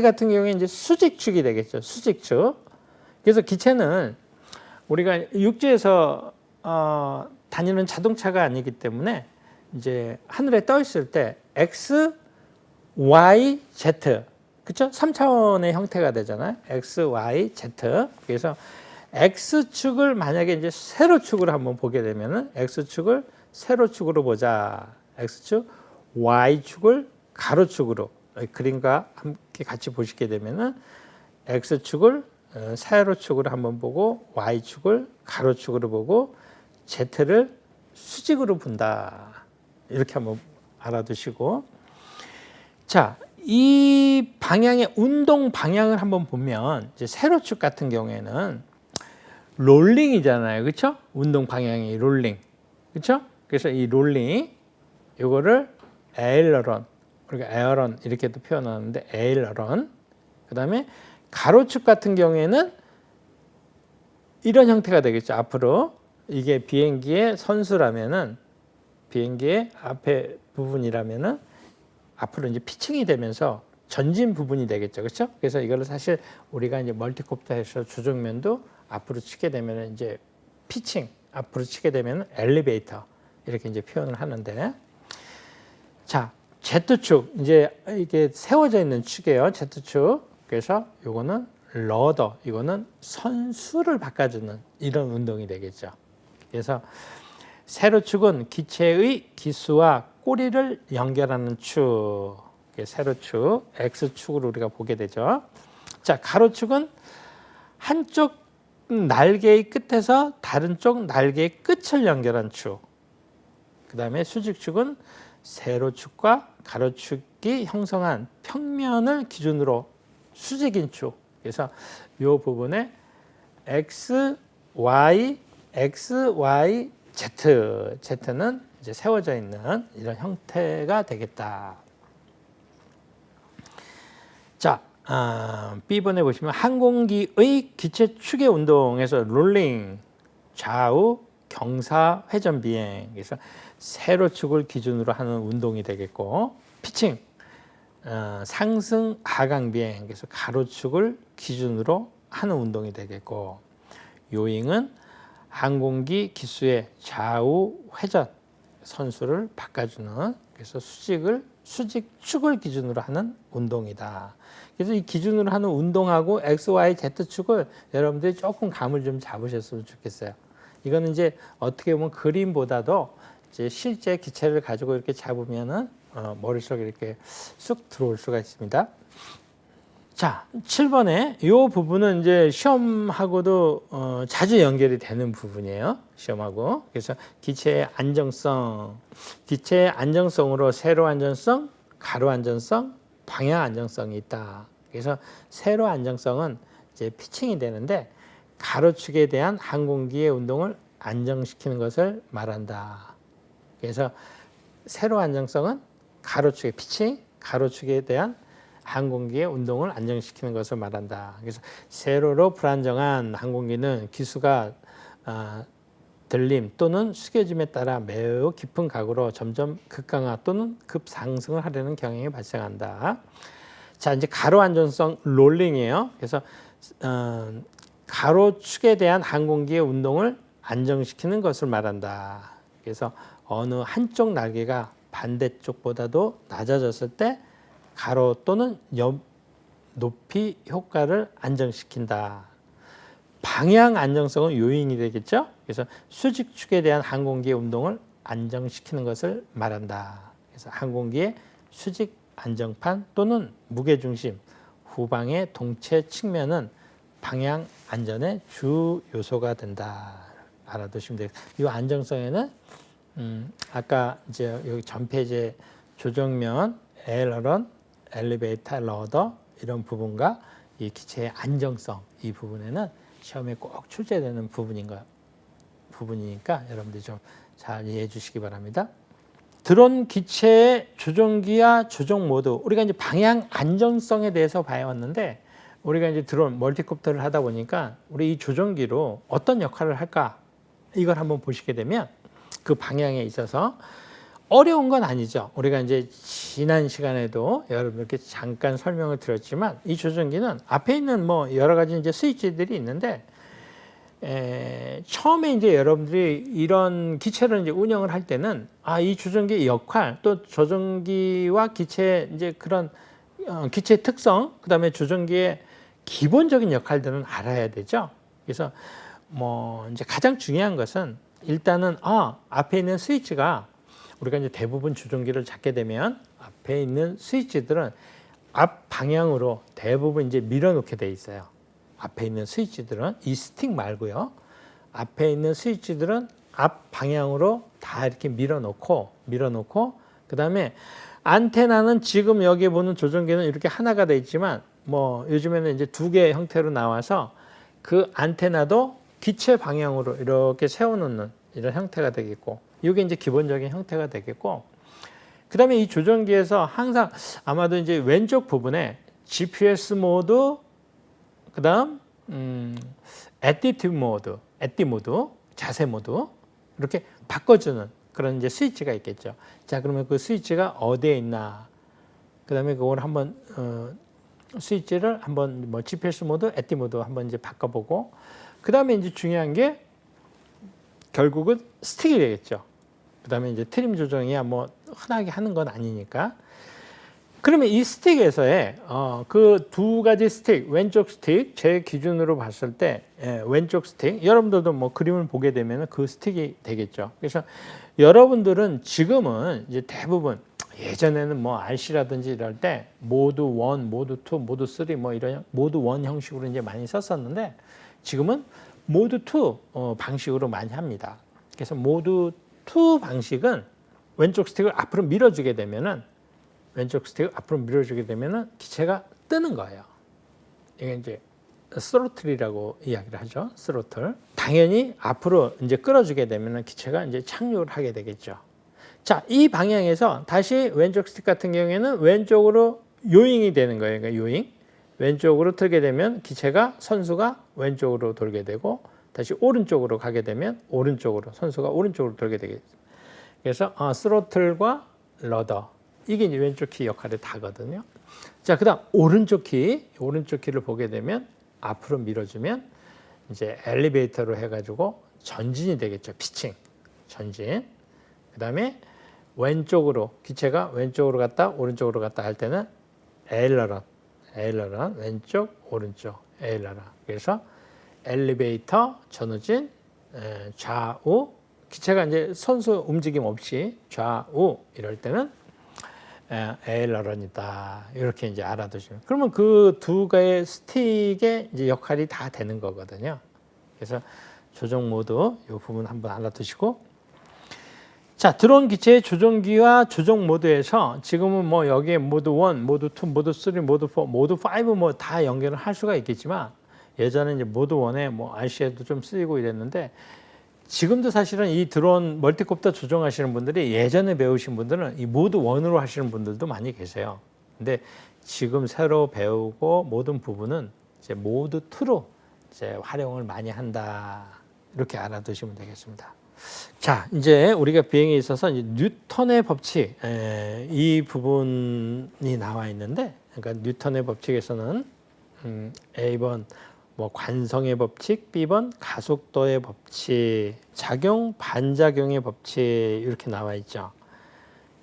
같은 경우에 이제 수직축이 되겠죠. 수직축. 그래서 기체는 우리가 육지에서 다니는 자동차가 아니기 때문에 이제 하늘에 떠 있을 때 X, Y, Z, 그렇죠? 3차원의 형태가 되잖아요. X, Y, Z. 그래서 X축을 만약에 이제 세로축으로 한번 보게 되면은 X축을 세로축으로 보자. X축, Y축을 가로축으로 그림과 함께 같이 보시게 되면은 X축을 세로축으로 한번 보고 Y축을 가로축으로 보고 Z를 수직으로 본다. 이렇게 한번 알아두시고, 자, 이 방향의 운동 방향을 한번 보면 이제 세로축 같은 경우에는 롤링이잖아요, 그렇죠? 운동 방향이 롤링, 그렇죠? 그래서 이 롤링 이거를 에일러런, 우리가 에어런 이렇게도 표현하는데 에일러런. 그다음에 가로축 같은 경우에는 이런 형태가 되겠죠. 앞으로 이게 비행기의 선수라면은 비행기의 앞에 부분이라면은 앞으로 이제 피칭이 되면서 전진 부분이 되겠죠, 그렇죠? 그래서 이거를 사실 우리가 이제 멀티콥터에서 조정면도 앞으로 치게 되면은 이제 피칭, 앞으로 치게 되면은 엘리베이터 이렇게 이제 표현을 하는데, 자, Z축 이제 이게 세워져 있는 축이에요, Z축. 그래서 요거는 러더, 이거는 선수를 바꿔주는 이런 운동이 되겠죠. 그래서 세로축은 기체의 기수와 꼬리를 연결하는 축, 세로축, X축으로 우리가 보게 되죠. 자, 가로축은 한쪽 날개의 끝에서 다른 쪽 날개의 끝을 연결한 축. 그 다음에 수직축은 세로축과 가로축이 형성한 평면을 기준으로 수직인 축. 그래서 이 부분에 X, Y, X, Y, Z. Z는 이제 세워져 있는 이런 형태가 되겠다. 자, B번에 보시면 항공기의 기체 축의 운동에서 롤링, 좌우, 경사, 회전 비행. 그래서 세로축을 기준으로 하는 운동이 되겠고, 피칭, 상승, 하강 비행. 그래서 가로축을 기준으로 하는 운동이 되겠고, 요잉은 항공기 기수의 좌우, 회전, 선수를 바꿔주는, 그래서 수직축을 기준으로 하는 운동이다. 그래서 이 기준으로 하는 운동하고 X, Y, Z축을 여러분들이 조금 감을 좀 잡으셨으면 좋겠어요. 이거는 이제 어떻게 보면 그림보다도 이제 실제 기체를 가지고 이렇게 잡으면은 머릿속에 이렇게 쑥 들어올 수가 있습니다. 자, 7번에 이 부분은 이제 시험하고도 자주 연결이 되는 부분이에요. 시험하고. 그래서 기체의 안정성으로 세로 안정성, 가로 안정성, 방향 안정성이 있다. 그래서 세로 안정성은 이제 피칭이 되는데 가로축에 대한 항공기의 운동을 안정시키는 것을 말한다. 그래서 세로 안정성은 가로축의 피칭, 가로축에 대한 항공기의 운동을 안정시키는 것을 말한다. 그래서 세로로 불안정한 항공기는 기수가 들림 또는 숙여짐에 따라 매우 깊은 각으로 점점 급강하 또는 급상승을 하려는 경향이 발생한다. 자, 이제 가로 안정성 롤링이에요. 그래서 가로축에 대한 항공기의 운동을 안정시키는 것을 말한다. 그래서 어느 한쪽 날개가 반대쪽보다도 낮아졌을 때 가로 또는 옆 높이 효과를 안정시킨다. 방향 안정성은 요인이 되겠죠. 그래서 수직축에 대한 항공기의 운동을 안정시키는 것을 말한다. 그래서 항공기의 수직 안정판 또는 무게중심, 후방의 동체 측면은 방향 안전의 주 요소가 된다. 알아두시면 되겠습니다. 이 안정성에는 아까 이제 여기 전 페이지에 조정면, 에어런, 엘리베이터, 러더 이런 부분과 이 기체의 안정성 이 부분에는 시험에 꼭 출제되는 부분이니까 여러분들이 좀 잘 이해해 주시기 바랍니다. 드론 기체의 조종기와 조종 모드, 우리가 이제 방향 안정성에 대해서 봐왔는데 우리가 이제 드론 멀티콥터를 하다 보니까 우리 이 조종기로 어떤 역할을 할까 이걸 한번 보시게 되면 그 방향에 있어서 어려운 건 아니죠. 우리가 이제 지난 시간에도 여러분께 잠깐 설명을 드렸지만 이 조종기는 앞에 있는 뭐 여러 가지 이제 스위치들이 있는데 처음에 이제 여러분들이 이런 기체를 이제 운영을 할 때는 이 조종기의 역할 또 조종기와 기체 이제 그런 기체의 특성 그다음에 조종기의 기본적인 역할들은 알아야 되죠. 그래서 뭐 이제 가장 중요한 것은 일단은 앞에 있는 스위치가 우리가 이제 대부분 조종기를 잡게 되면 앞에 있는 스위치들은 앞 방향으로 대부분 이제 밀어놓게 돼 있어요. 앞에 있는 스위치들은 이 스틱 말고요. 앞에 있는 스위치들은 앞 방향으로 다 이렇게 밀어놓고 그다음에 안테나는 지금 여기 보는 조종기는 이렇게 하나가 돼 있지만 뭐 요즘에는 이제 두 개의 형태로 나와서 그 안테나도 기체 방향으로 이렇게 세워놓는 이런 형태가 되겠고 이게 이제 기본적인 형태가 되겠고 그다음에 이 조종기에서 항상 아마도 이제 왼쪽 부분에 GPS 모드 그다음 애티튜드 모드, 자세 모드 이렇게 바꿔주는 그런 이제 스위치가 있겠죠. 자, 그러면 그 스위치가 어디에 있나? 그다음에 그걸 한번 스위치를 한번 뭐 GPS 모드, 애티 모드 한번 이제 바꿔보고 그다음에 이제 중요한 게 결국은 스틱이 되겠죠. 그다음에 이제 트림 조정이야 뭐 흔하게 하는 건 아니니까. 그러면 이 스틱에서의 그 두 가지 스틱, 왼쪽 스틱 제 기준으로 봤을 때 왼쪽 스틱 여러분들도 뭐 그림을 보게 되면 그 스틱이 되겠죠. 그래서 여러분들은 지금은 이제 대부분 예전에는 뭐 RC라든지 이럴 때 모드 1, 모드 2, 모드 3 뭐 이런 모드 1 형식으로 이제 많이 썼었는데 지금은 모드 2 방식으로 많이 합니다. 그래서 모드 2 방식은 왼쪽 스틱을 앞으로 밀어주게 되면은 기체가 뜨는 거예요. 이게 이제 스로틀이라고 이야기를 하죠. 스로틀. 당연히 앞으로 이제 끌어주게 되면 기체가 이제 착륙을 하게 되겠죠. 자, 이 방향에서 다시 왼쪽 스틱 같은 경우에는 왼쪽으로 요잉이 되는 거예요. 그러니까 요잉. 왼쪽으로 틀게 되면 기체가 선수가 왼쪽으로 돌게 되고 다시 오른쪽으로 가게 되면 오른쪽으로 선수가 오른쪽으로 돌게 되겠습니다. 그래서 스로틀과 러더 이게 이제 왼쪽 키 역할이 다거든요. 자, 그다음 오른쪽 키를 보게 되면 앞으로 밀어주면 이제 엘리베이터로 해가지고 전진이 되겠죠. 피칭, 전진. 그다음에 왼쪽으로 기체가 왼쪽으로 갔다 오른쪽으로 갔다 할 때는 에일러런 왼쪽 오른쪽 에일러런. 그래서 엘리베이터 전후진 좌우 기체가 이제 선수 움직임 없이 좌우 이럴 때는 에일러런이다. 이렇게 이제 알아두시면. 그러면 그 두 개의 스틱의 이제 역할이 다 되는 거거든요. 그래서 조종 모드 이 부분 한번 알아두시고. 자, 드론 기체의 조종기와 조종 모드에서 지금은 뭐 여기에 모드 1, 모드 2, 모드 3, 모드 4, 모드 5 뭐 다 연결을 할 수가 있겠지만 예전에 이제 모드 1에 뭐 RC에도 좀 쓰이고 이랬는데 지금도 사실은 이 드론 멀티콥터 조종하시는 분들이 예전에 배우신 분들은 이 모드 1으로 하시는 분들도 많이 계세요. 근데 지금 새로 배우고 모든 부분은 이제 모드 2로 이제 활용을 많이 한다. 이렇게 알아두시면 되겠습니다. 자, 이제 우리가 비행에 있어서 이제 뉴턴의 법칙 이 부분이 나와 있는데, 그러니까 뉴턴의 법칙에서는 A번 뭐 관성의 법칙, B번 가속도의 법칙, 작용 반작용의 법칙 이렇게 나와 있죠.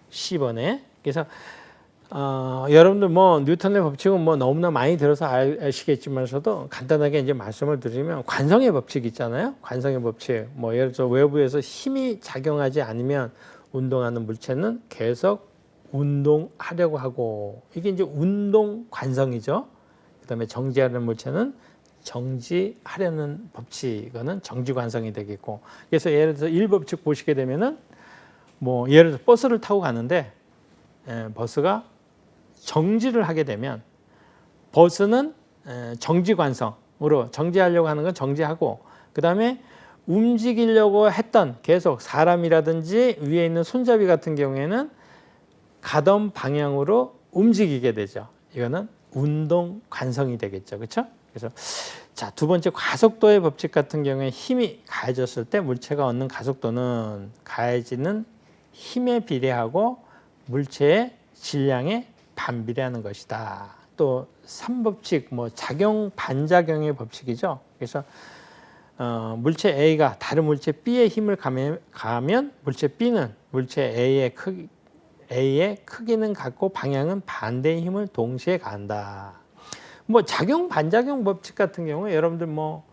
C번에. 그래서 여러분들 뭐 뉴턴의 법칙은 뭐 너무나 많이 들어서 아시겠지만서도 간단하게 이제 말씀을 드리면 관성의 법칙 있잖아요. 관성의 법칙. 뭐 예를 들어 외부에서 힘이 작용하지 않으면 운동하는 물체는 계속 운동하려고 하고 이게 이제 운동 관성이죠. 그다음에 정지하는 물체는 정지하려는 법칙은 정지 관성이 되겠고. 그래서 예를 들어서 1법칙 보시게 되면은 뭐 예를 들어 버스를 타고 가는데 버스가 정지를 하게 되면 버스는 정지 관성으로 정지하려고 하는 건 정지하고 그다음에 움직이려고 했던 계속 사람이라든지 위에 있는 손잡이 같은 경우에는 가던 방향으로 움직이게 되죠. 이거는 운동 관성이 되겠죠. 그렇죠? 그래서 자, 두 번째 가속도의 법칙 같은 경우에 힘이 가해졌을 때 물체가 얻는 가속도는 가해지는 힘에 비례하고 물체의 질량에 반비례하는 것이다. 또 3법칙 뭐 작용 반작용의 법칙이죠. 그래서 물체 A가 다른 물체 B의 힘을 가하면 물체 B는 물체 A의 크기는 같고 방향은 반대의 힘을 동시에 가한다. 뭐 작용 반작용 법칙 같은 경우에 여러분들 뭐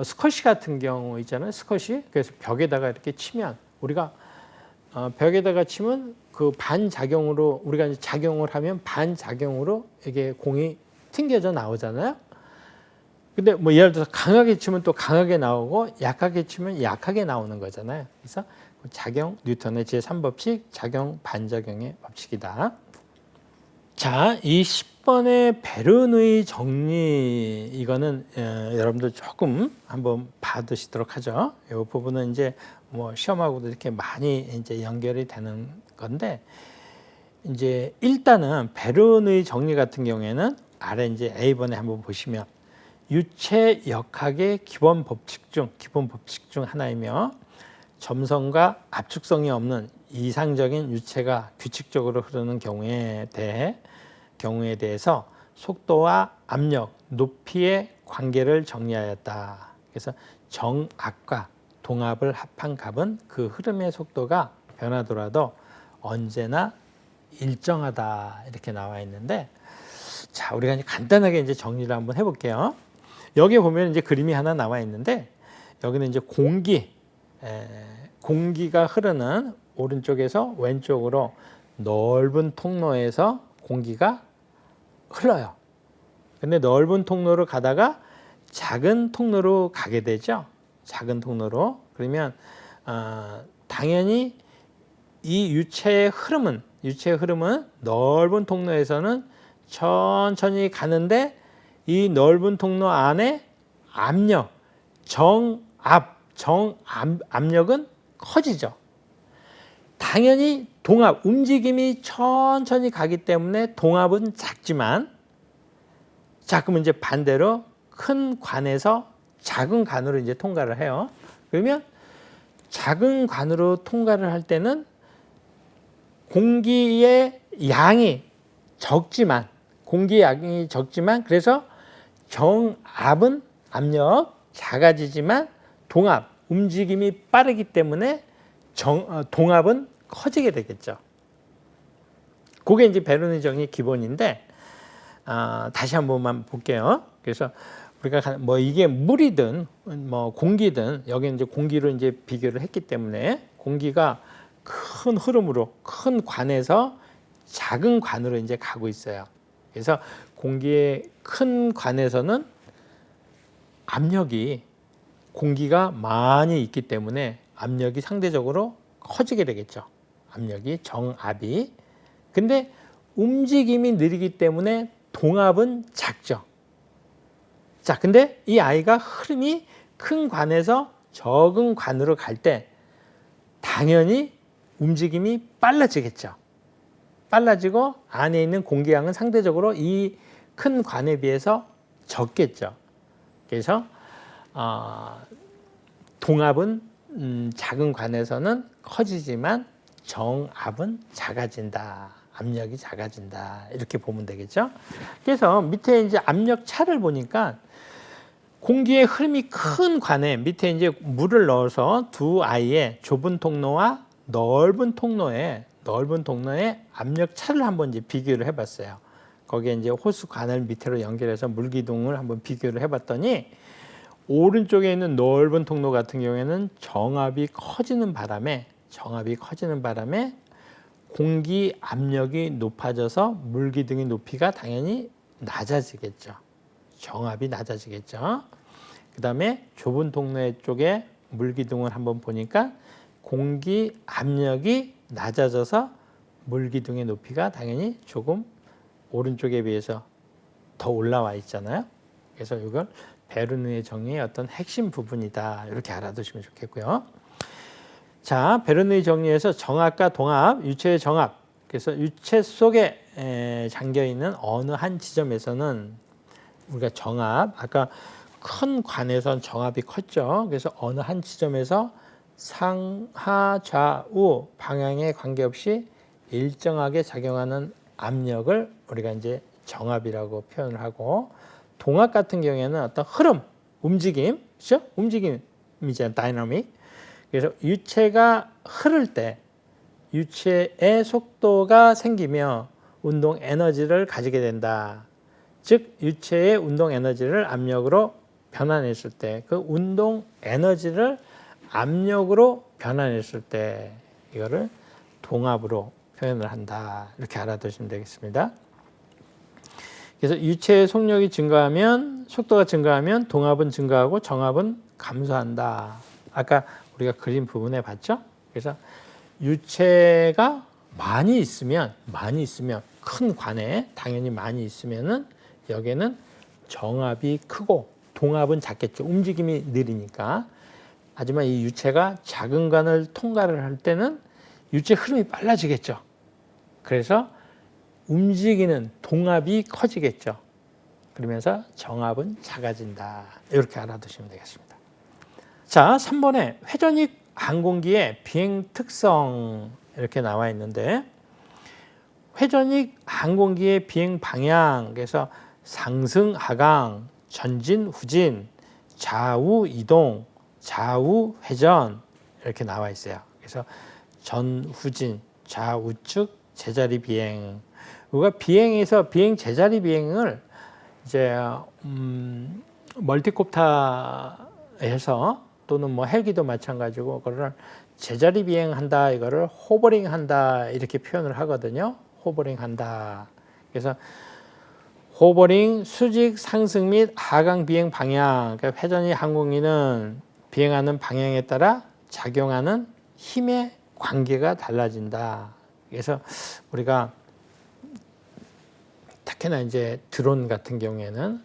스쿼시 같은 경우 있잖아요. 스쿼시. 그래서 벽에다가 이렇게 치면 우리가 벽에다가 치면 그 반작용으로 우리가 이제 작용을 하면 반작용으로 이게 공이 튕겨져 나오잖아요. 근데 뭐 예를 들어서 강하게 치면 또 강하게 나오고 약하게 치면 약하게 나오는 거잖아요. 그래서 작용 뉴턴의 제3법칙 작용 반작용의 법칙이다. 자, 이 10번의 베른의 정리 이거는 여러분들 조금 한번 봐두시도록 하죠. 이 부분은 이제 뭐 시험하고도 이렇게 많이 이제 연결이 되는 건데 이제 일단은 베른의 정리 같은 경우에는 아래 이제 A번에 한번 보시면 유체 역학의 기본 법칙 중 하나이며 점성과 압축성이 없는 이상적인 유체가 규칙적으로 흐르는 경우에 대해서 속도와 압력, 높이의 관계를 정리하였다. 그래서 정압과 동압을 합한 값은 그 흐름의 속도가 변하더라도 언제나 일정하다 이렇게 나와 있는데, 자, 우리가 이제 간단하게 이제 정리를 한번 해볼게요. 여기 보면 이제 그림이 하나 나와 있는데 여기는 이제 공기가 흐르는 오른쪽에서 왼쪽으로 넓은 통로에서 공기가 흘러요. 근데 넓은 통로로 가다가 작은 통로로 가게 되죠. 작은 통로로. 그러면 당연히 이 유체의 흐름은 넓은 통로에서는 천천히 가는데 이 넓은 통로 안에 압력, 압력은 커지죠. 당연히 동압, 움직임이 천천히 가기 때문에 동압은 작지만, 자, 그러면 이제 반대로 큰 관에서 작은 관으로 이제 통과를 해요. 그러면 작은 관으로 통과를 할 때는 공기의 양이 적지만, 그래서 정압은 압력 작아지지만 동압, 움직임이 빠르기 때문에 동압은 커지게 되겠죠. 그게 이제 베르누이 정리의 기본인데, 다시 한 번만 볼게요. 그래서 우리가 뭐 이게 물이든 뭐 공기든, 여기 이제 공기로 이제 비교를 했기 때문에 공기가 큰 흐름으로 큰 관에서 작은 관으로 이제 가고 있어요. 그래서 공기의 큰 관에서는 압력이, 공기가 많이 있기 때문에 압력이 상대적으로 커지게 되겠죠. 압력이, 정압이. 근데 움직임이 느리기 때문에 동압은 작죠. 자, 근데 이 아이가 흐름이 큰 관에서 적은 관으로 갈 때 당연히 움직임이 빨라지겠죠. 빨라지고 안에 있는 공기량은 상대적으로 이 큰 관에 비해서 적겠죠. 그래서 동압은 작은 관에서는 커지지만 정압은 작아진다. 압력이 작아진다. 이렇게 보면 되겠죠. 그래서 밑에 이제 압력 차를 보니까 공기의 흐름이 큰 관에 밑에 이제 물을 넣어서 두 아이의 좁은 통로와 넓은 통로에 압력 차를 한번 이제 비교를 해봤어요. 거기에 이제 호수관을 밑으로 연결해서 물기둥을 한번 비교를 해봤더니, 오른쪽에 있는 넓은 통로 같은 경우에는 정압이 커지는 바람에 공기 압력이 높아져서 물기둥의 높이가 당연히 낮아지겠죠. 정압이 낮아지겠죠. 그 다음에 좁은 통로 쪽에 물기둥을 한번 보니까 공기 압력이 낮아져서 물기둥의 높이가 당연히 조금 오른쪽에 비해서 더 올라와 있잖아요. 그래서 이걸 베르누이의 정리의 어떤 핵심 부분이다. 이렇게 알아두시면 좋겠고요. 자, 베르누이 정리에서 정압과 동압, 유체의 정압. 그래서 유체 속에 잠겨 있는 어느 한 지점에서는 우리가 정압, 아까 큰 관에선 정압이 컸죠. 그래서 어느 한 지점에서 상하 좌우 방향에 관계없이 일정하게 작용하는 압력을 우리가 이제 정압이라고 표현을 하고, 동압 같은 경우에는 어떤 흐름, 움직임, 그렇죠? 움직임이잖아요, 다이나믹. 그래서 유체가 흐를 때 유체의 속도가 생기며 운동 에너지를 가지게 된다. 즉 유체의 운동 에너지를 압력으로 변환했을 때, 그 운동 에너지를 압력으로 변환했을 때 이거를 동압으로 표현을 한다. 이렇게 알아두시면 되겠습니다. 그래서 유체의 속력이 증가하면, 속도가 증가하면 동압은 증가하고 정압은 감소한다. 아까 우리가 그림 부분에 봤죠? 그래서 유체가 많이 있으면 큰 관에 당연히 많이 있으면은 여기에는 정압이 크고 동압은 작겠죠. 움직임이 느리니까. 하지만 이 유체가 작은 관을 통과를 할 때는 유체 흐름이 빨라지겠죠. 그래서 움직이는 동압이 커지겠죠. 그러면서 정압은 작아진다. 이렇게 알아두시면 되겠습니다. 자, 3번에 회전익 항공기의 비행 특성 이렇게 나와 있는데, 회전익 항공기의 비행 방향, 그래서 상승 하강, 전진 후진, 좌우 이동, 좌우 회전 이렇게 나와 있어요. 그래서 전후진, 좌우측 제자리 비행. 우리가 비행에서 비행 제자리 비행을 이제 멀티콥터에서 또는 뭐 헬기도 마찬가지고 그거를 제자리 비행한다, 이거를 호버링한다 이렇게 표현을 하거든요. 호버링한다. 그래서 호버링, 수직 상승 및 하강 비행 방향. 그러니까 회전이 항공기는 비행하는 방향에 따라 작용하는 힘의 관계가 달라진다. 그래서 우리가 특히나 이제 드론 같은 경우에는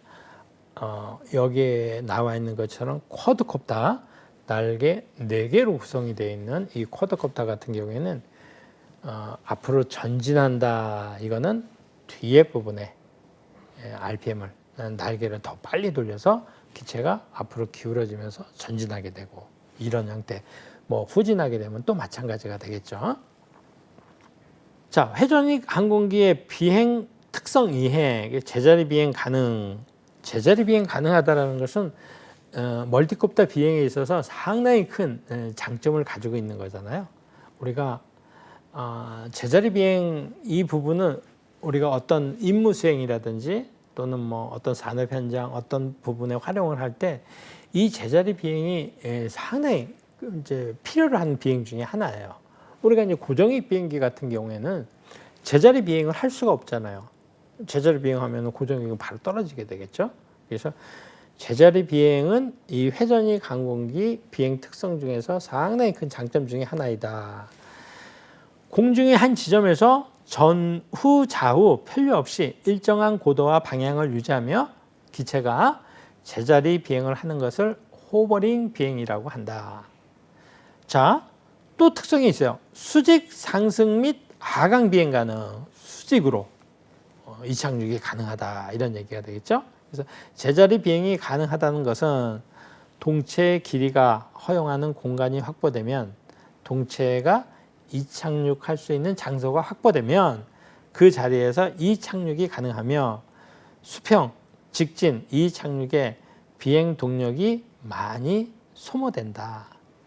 여기에 나와 있는 것처럼 쿼드콥터 날개 4개로 구성이 되어 있는 이 쿼드콥터 같은 경우에는 앞으로 전진한다. 이거는 뒤에 부분에 RPM을 날개를 더 빨리 돌려서 기체가 앞으로 기울어지면서 전진하게 되고 이런 형태. 뭐 후진하게 되면 또 마찬가지가 되겠죠. 자, 회전익 항공기의 비행 특성 이해, 제자리 비행 가능. 제자리 비행 가능하다는 것은 멀티콥터 비행에 있어서 상당히 큰 장점을 가지고 있는 거잖아요. 우리가 제자리 비행 이 부분은 우리가 어떤 임무 수행이라든지 또는 뭐 어떤 산업 현장 어떤 부분에 활용을 할 때 이 제자리 비행이 상당히 이제 필요로 하는 비행 중에 하나예요. 우리가 이제 고정익 비행기 같은 경우에는 제자리 비행을 할 수가 없잖아요. 제자리 비행하면 고정익은 바로 떨어지게 되겠죠. 그래서 제자리 비행은 이 회전익 항공기 비행 특성 중에서 상당히 큰 장점 중에 하나이다. 공중의 한 지점에서 전후 좌우 편류 없이 일정한 고도와 방향을 유지하며 기체가 제자리 비행을 하는 것을 호버링 비행이라고 한다. 자, 또 특성이 있어요. 수직 상승 및 하강 비행 가능. 수직으로 이착륙이 가능하다. 이런 얘기가 되겠죠. 그래서 제자리 비행이 가능하다는 것은 동체의 길이가 허용하는 공간이 확보되면 동체가 이착륙할 수 있는 장소가 확보되면 그 자리에서 이착륙이 가능하며 수평, 직진, 이착륙에 비행 동력이 많이 소모된다.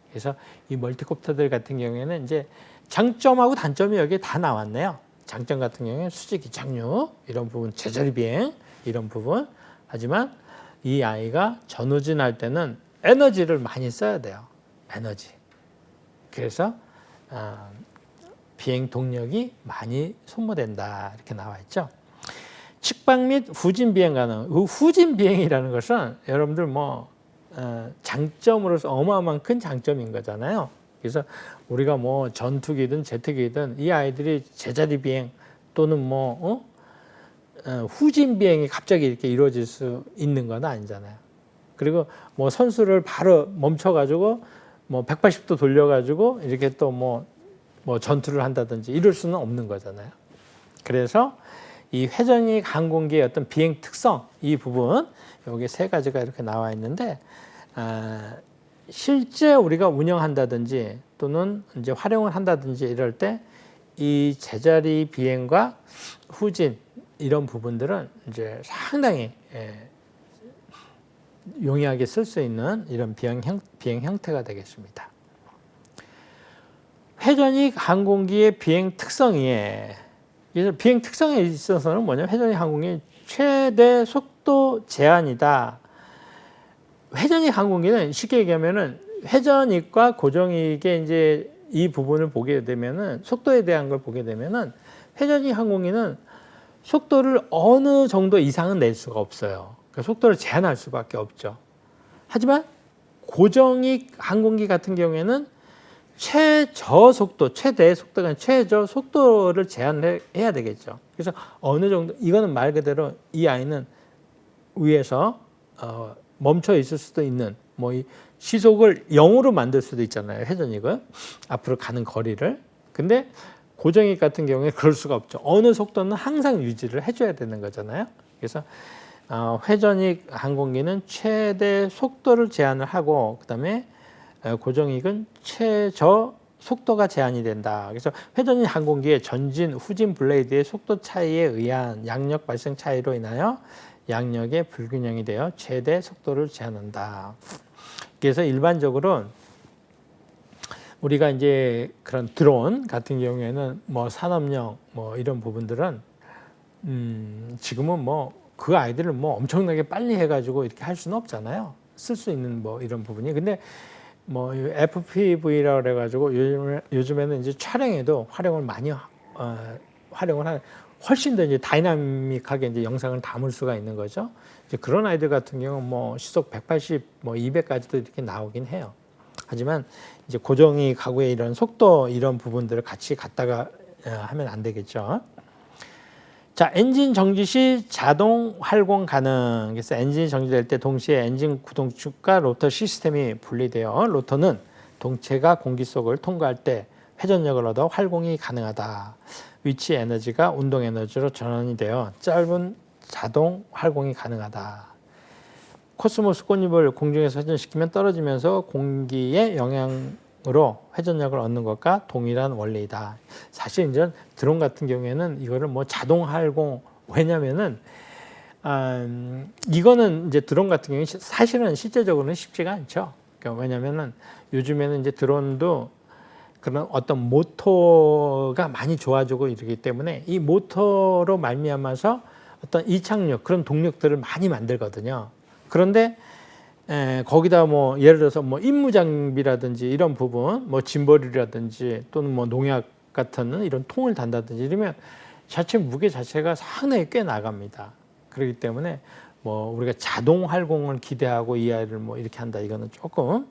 그래서 이 멀티콥터들 같은 경우에는 이제 장점하고 단점이 여기에 다 나왔네요. 장점 같은 경우에는 수직 이착륙 이런 부분, 제자리 비행 이런 부분. 하지만 이 아이가 전후진할 때는 에너지를 많이 써야 돼요. 에너지. 그래서 비행 동력이 많이 소모된다. 이렇게 나와 있죠. 측방 및 후진 비행 가능. 후진 비행이라는 것은 여러분들 뭐 장점으로서 어마어마한 큰 장점인 거잖아요. 그래서 우리가 뭐 전투기든 제트기든 이 아이들이 제자리 비행 또는 뭐 후진 비행이 갑자기 이렇게 이루어질 수 있는 건 아니잖아요. 그리고 뭐 선수를 바로 멈춰가지고 뭐 180도 돌려가지고 이렇게 또 뭐 전투를 한다든지 이럴 수는 없는 거잖아요. 그래서 이 회전익 항공기의 어떤 비행 특성 이 부분 여기 3가지가 이렇게 나와 있는데 실제 우리가 운영한다든지 또는 이제 활용을 한다든지 이럴 때 이 제자리 비행과 후진 이런 부분들은 이제 상당히 용이하게 쓸 수 있는 이런 비행 형태가 되겠습니다. 회전익 항공기의 비행 특성이에 그래서 비행 특성에 있어서는 뭐냐면 회전익 항공기 최대 속도 제한이다. 회전익 항공기는 쉽게 얘기하면은 회전익과 고정익의 이제 이 부분을 보게 되면은 속도에 대한 걸 보게 되면은 회전익 항공기는 속도를 어느 정도 이상은 낼 수가 없어요. 그러니까 속도를 제한할 수밖에 없죠. 하지만 고정익 항공기 같은 경우에는 최저 속도, 최대 속도가 아니라 최저 속도를 제한해야 되겠죠. 그래서 어느 정도 이거는 말 그대로 이 아이는 위에서 멈춰 있을 수도 있는 뭐 이 시속을 0으로 만들 수도 있잖아요. 회전익은 앞으로 가는 거리를. 근데 고정익 같은 경우에 그럴 수가 없죠. 어느 속도는 항상 유지를 해줘야 되는 거잖아요. 그래서 회전익 항공기는 최대 속도를 제한을 하고 그다음에 고정익은 최저 속도가 제한이 된다. 그래서 회전익 항공기의 전진, 후진 블레이드의 속도 차이에 의한 양력 발생 차이로 인하여 양력의 불균형이 되어 최대 속도를 제한한다. 그래서 일반적으로 우리가 이제 그런 드론 같은 경우에는 뭐 산업용 뭐 이런 부분들은 지금은 뭐 그 아이들을 뭐 엄청나게 빨리 해가지고 이렇게 할 수는 없잖아요. 쓸 수 있는 뭐 이런 부분이. 근데 뭐 FPV라고 그래가지고 요즘에는 이제 촬영에도 활용을 많이 활용을 하는 훨씬 더 이제 다이나믹하게 이제 영상을 담을 수가 있는 거죠. 이제 그런 아이들 같은 경우는 뭐 시속 180, 뭐 200까지도 이렇게 나오긴 해요. 하지만 이제 고정이 가구의 이런 속도 이런 부분들을 같이 갖다가 하면 안 되겠죠. 자, 엔진 정지 시 자동 활공 가능. 그래서 엔진이 정지될 때 동시에 엔진 구동축과 로터 시스템이 분리되어 로터는 동체가 공기 속을 통과할 때 회전력을 얻어 활공이 가능하다. 위치 에너지가 운동 에너지로 전환이 되어 짧은 자동 활공이 가능하다. 코스모스 꽃잎을 공중에서 회전시키면 떨어지면서 공기의 영향으로 회전력을 얻는 것과 동일한 원리이다. 사실 이제 드론 같은 경우에는 이거를 뭐 자동 활공, 왜냐면은 이거는 이제 드론 같은 경우에 사실은 실제적으로는 쉽지가 않죠. 그러니까 왜냐면은 요즘에는 이제 드론도 그런 어떤 모터가 많이 좋아지고 이러기 때문에 이 모터로 말미암아서 어떤 이착륙 그런 동력들을 많이 만들거든요. 그런데 거기다 뭐 예를 들어서 뭐 임무 장비라든지 이런 부분, 뭐 짐벌이라든지 또는 뭐 농약 같은 이런 통을 단다든지 이러면 자체 무게 자체가 상당히 꽤 나갑니다. 그렇기 때문에 뭐 우리가 자동 활공을 기대하고 이 아이를 뭐 이렇게 한다 이거는 조금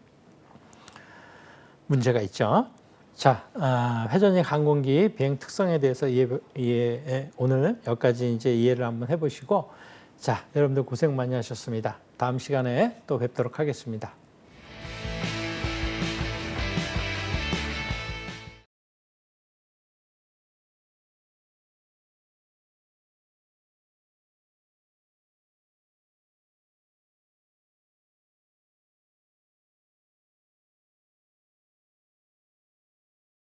문제가 있죠. 자, 회전식 항공기 비행 특성에 대해서 오늘 여기까지 이제 이해를 한번 해보시고, 자, 여러분들 고생 많이 하셨습니다. 다음 시간에 또 뵙도록 하겠습니다.